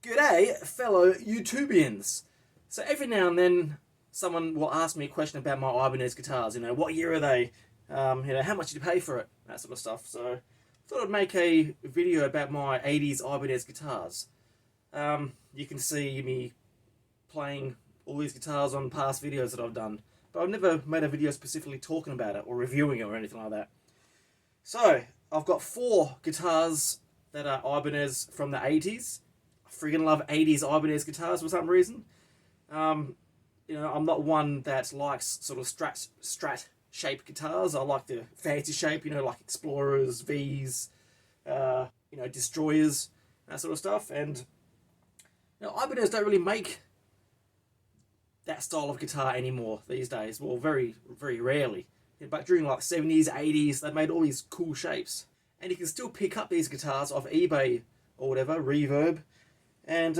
G'day, fellow YouTubians. So every now and then, someone will ask me a question about my Ibanez guitars. You know, what year are they? How much did you pay for it? That sort of stuff. So I thought I'd make a video about my 80s Ibanez guitars. You can see me playing all these guitars on past videos that I've done, but I've never made a video specifically talking about it or reviewing it or anything like that. So I've got 4 guitars that are Ibanez from the 80s. I friggin' love 80s Ibanez guitars for some reason. I'm not one that likes sort of strat shaped guitars. I like the fancy shape, like Explorers, V's, Destroyers, that sort of stuff. And Ibanez don't really make that style of guitar anymore these days. Well, very, very rarely. But during like 70s, 80s, they made all these cool shapes. And you can still pick up these guitars off eBay or whatever, Reverb. And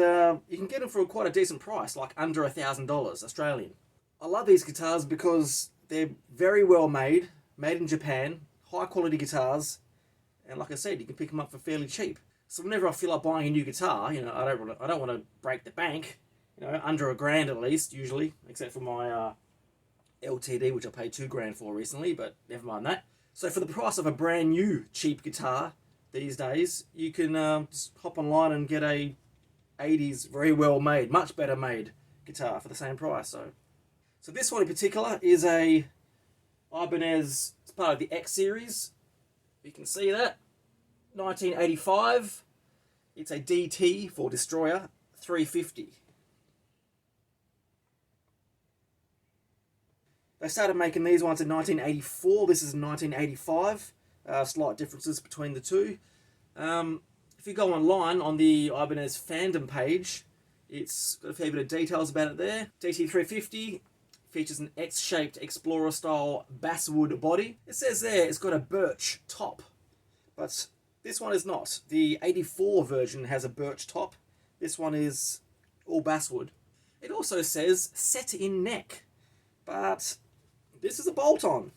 you can get them for quite a decent price, like under $1,000 Australian. I love these guitars because they're very well made in Japan, high quality guitars, and like I said, you can pick them up for fairly cheap. So whenever I feel like buying a new guitar, I don't want to break the bank, under $1,000 at least usually, except for my LTD, which I paid $2,000 for recently, but never mind that. So for the price of a brand new cheap guitar these days, you can just hop online and get a 80s very well made, much better made guitar for the same price. So this one in particular is a Ibanez, it's part of the X series. You can see that, 1985. It's a DT for Destroyer 350. They started making these ones in 1984. This is 1985. Slight differences between the two. If you go online on the Ibanez fandom page, it's got a fair bit of details about it there. DT350 features an X-shaped Explorer-style basswood body. It says there it's got a birch top, but this one is not. The 84 version has a birch top. This one is all basswood. It also says set in neck, but this is a bolt-on.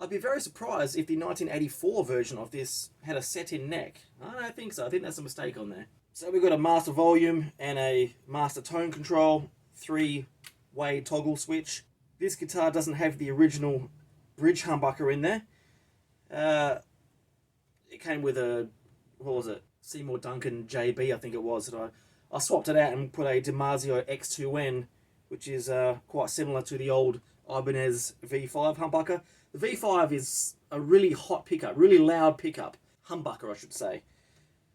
I'd be very surprised if the 1984 version of this had a set-in neck. I don't think so. I think that's a mistake on there. So we've got a master volume and a master tone control, 3-way toggle switch. This guitar doesn't have the original bridge humbucker in there. It came with a, what was it? Seymour Duncan JB, I think it was. That I swapped it out and put a DiMarzio X2N, which is quite similar to the old Ibanez V5 humbucker. The V5 is a really hot pickup, really loud pickup, humbucker I should say.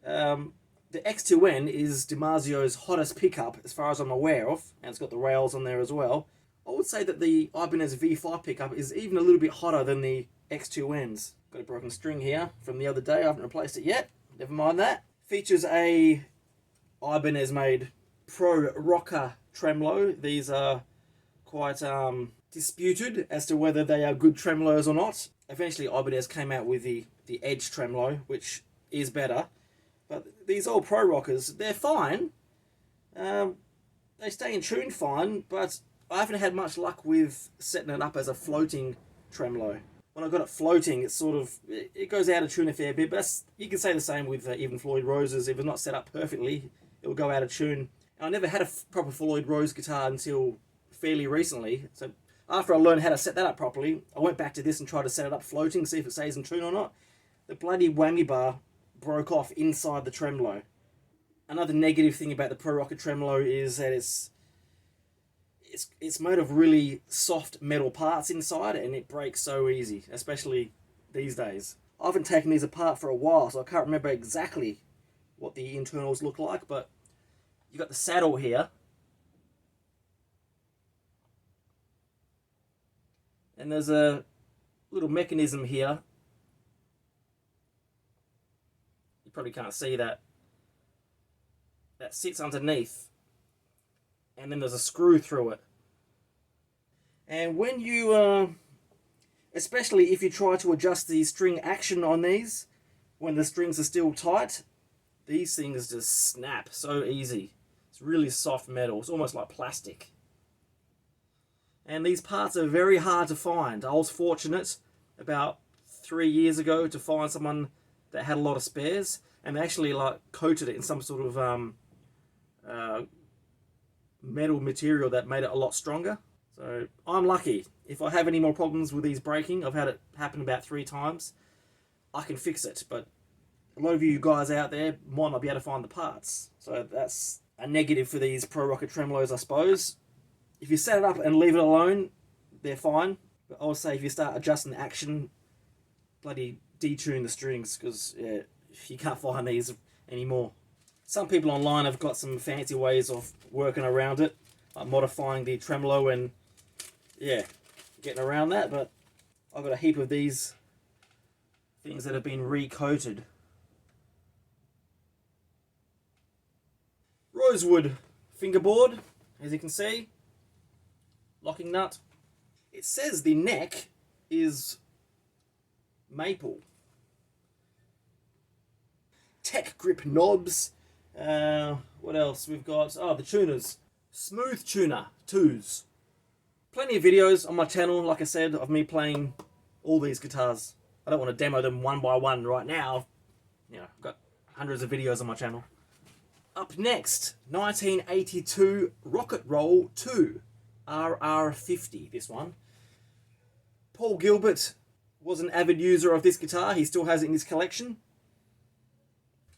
The X2N is DiMarzio's hottest pickup as far as I'm aware of, and it's got the rails on there as well. I would say that the Ibanez V5 pickup is even a little bit hotter than the X2N's. Got a broken string here from the other day, I haven't replaced it yet, never mind that. Features a Ibanez made Pro Rocker tremolo. These are quite disputed as to whether they are good tremolos or not. Eventually Ibanez came out with the Edge tremolo, which is better. But these old Pro Rockers, they're fine. They stay in tune fine, but I haven't had much luck with setting it up as a floating tremolo. When I got it floating, it's it goes out of tune a fair bit, but you can say the same with even Floyd Rose's. If it's not set up perfectly, it will go out of tune. And I never had a proper Floyd Rose guitar until fairly recently, so after I learned how to set that up properly, I went back to this and tried to set it up floating, see if it stays in tune or not. The bloody whammy bar broke off inside the tremolo. Another negative thing about the Pro Rocker tremolo is that it's made of really soft metal parts inside, and it breaks so easy, especially these days. I haven't taken these apart for a while, so I can't remember exactly what the internals look like, but you got the saddle here. And there's a little mechanism here. You probably can't see that. That sits underneath. And then there's a screw through it. And when you, especially if you try to adjust the string action on these, when the strings are still tight, these things just snap so easy. It's really soft metal. It's almost like plastic. And these parts are very hard to find. I was fortunate about 3 years ago to find someone that had a lot of spares. and they actually like coated it in some sort of metal material that made it a lot stronger. So I'm lucky. If I have any more problems with these breaking, I've had it happen about 3 times, I can fix it. But a lot of you guys out there might not be able to find the parts. So that's a negative for these Pro Rocket tremolos, I suppose. If you set it up and leave it alone, they're fine. But I would say if you start adjusting the action, bloody detune the strings, because yeah, you can't find these anymore. Some people online have got some fancy ways of working around it, like modifying the tremolo and yeah, getting around that. But I've got a heap of these things that have been recoated. Rosewood fingerboard, as you can see, locking nut. It says the neck is maple. Tech grip knobs. What else we've got? Oh, the tuners. Smooth tuner 2s. Plenty of videos on my channel, like I said, of me playing all these guitars. I don't want to demo them one by one right now. You know, I've got hundreds of videos on my channel. Up next, 1982 Rocket Roll 2. RR50, this one. Paul Gilbert was an avid user of this guitar. He still has it in his collection.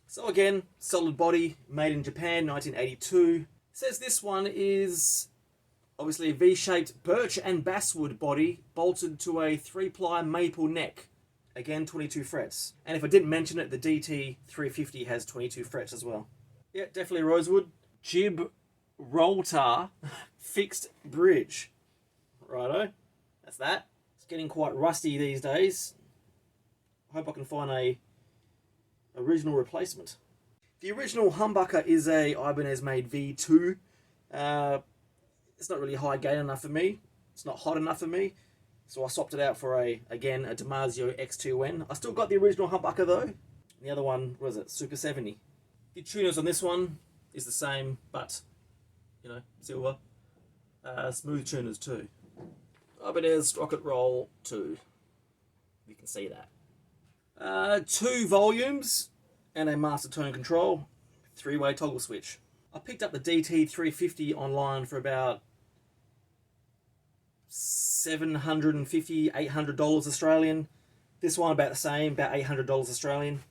So again, solid body, made in Japan, 1982. It says this one is obviously a V-shaped birch and basswood body bolted to a 3-ply maple neck. Again, 22 frets. And if I didn't mention it, the DT350 has 22 frets as well. Yeah, definitely rosewood. Jib Rolltar fixed bridge. Righto, that's that. It's getting quite rusty these days. I hope I can find a original replacement. The original humbucker is a Ibanez made V2. It's not really high gain enough for me. It's not hot enough for me. So I swapped it out for again a Damasio X2N. I still got the original humbucker though. The other one, what is it? Super 70. The tuners on this one is the same, but you know, silver. Smooth tuners too. Ibanez Rocket Roll 2. You can see that. 2 volumes and a master tone control. 3-way toggle switch. I picked up the DT350 online for about $750, $800 Australian. This one about the same, about $800 Australian.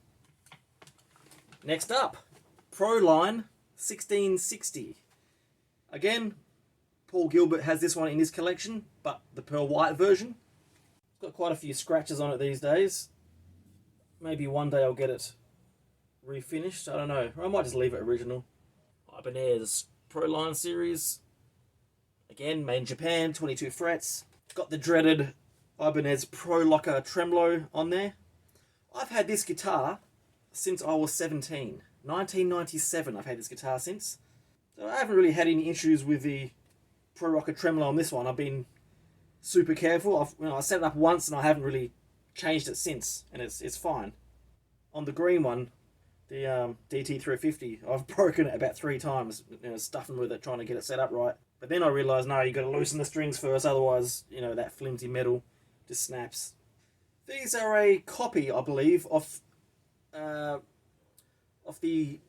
Next up, Proline 1660. Again, Paul Gilbert has this one in his collection, but the pearl white version. It's got quite a few scratches on it these days. Maybe one day I'll get it refinished, I don't know. Or I might just leave it original. Ibanez Proline series. Again, made in Japan, 22 frets. Got the dreaded Ibanez Pro Locker tremolo on there. I've had this guitar since I was 17. 1997 I've had this guitar since. So I haven't really had any issues with the Pro Rocker tremolo on this one. I've been super careful. I set it up once and I haven't really changed it since, and it's fine. On the green one, the DT350, I've broken it about 3 times, you know, stuffing with it, trying to get it set up right. But then I realised, no, you got to loosen the strings first, otherwise, you know, that flimsy metal just snaps. These are a copy, I believe, of the, you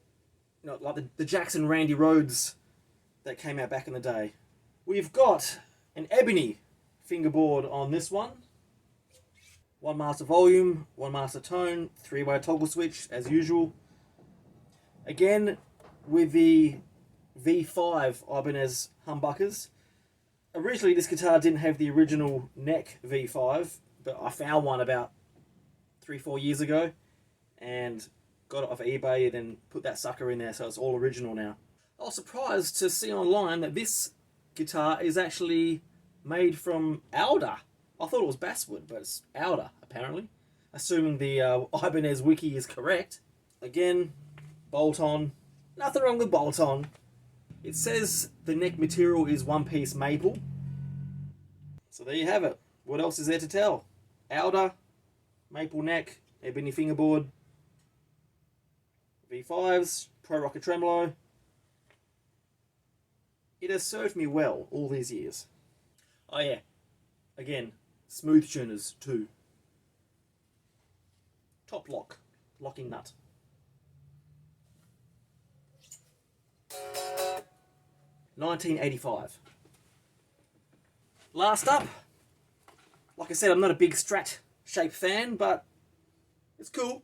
know, like the Jackson Randy Rhodes that came out back in the day. We've got an ebony fingerboard on this one. 1 master volume, 1 master tone, 3-way toggle switch as usual. Again, with the V5 Ibanez humbuckers. Originally this guitar didn't have the original neck V5, but I found one about 3-4 years ago and got it off eBay and then put that sucker in there, so it's all original now. I was surprised to see online that this guitar is actually made from alder. I thought it was basswood, but it's alder apparently, assuming the Ibanez wiki is correct. Again, bolt on. Nothing wrong with bolt on. It says the neck material is 1-piece maple. So there you have it. What else is there to tell? Alder, maple neck, ebony fingerboard, V5s, Pro Rocker tremolo. It has served me well all these years. Oh yeah, again, smooth tuners too. Top lock, locking nut. 1985. Last up, like I said, I'm not a big Strat shape fan, but it's cool.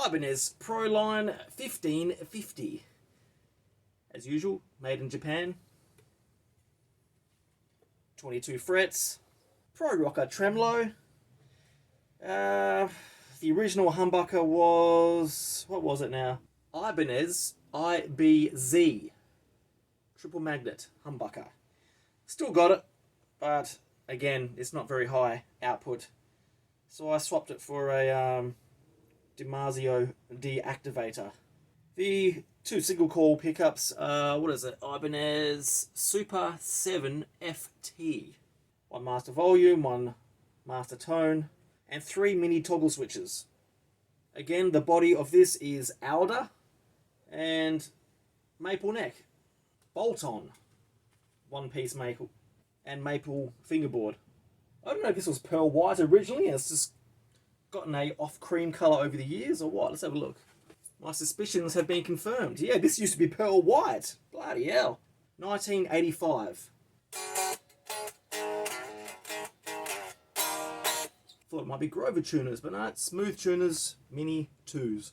Ibanez Proline 1550. As usual, made in Japan. 22 frets. Pro Rocker tremolo. The original humbucker was... what was it now? Ibanez IBZ. Triple magnet humbucker. Still got it, but again, it's not very high output. So I swapped it for a DiMarzio deactivator. The two single coil pickups, what is it? Ibanez Super 7 FT. One master volume, one master tone, and 3 mini toggle switches. Again, the body of this is alder and maple neck. Bolt-on. One piece maple. And maple fingerboard. I don't know if this was pearl white originally, and it's just gotten a off cream colour over the years, or what? Let's have a look. My suspicions have been confirmed. Yeah, this used to be pearl white. Bloody hell. 1985. Thought it might be Grover tuners, but no, it's Smooth Tuners Mini 2s.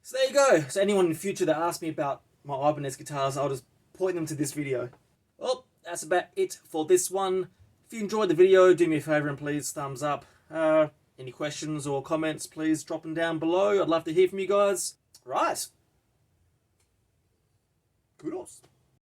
So there you go. So anyone in the future that asks me about my Ibanez guitars, I'll just point them to this video. Well, that's about it for this one. If you enjoyed the video, do me a favour and please thumbs up. Any questions or comments, please drop them down below. I'd love to hear from you guys. Right. Kudos.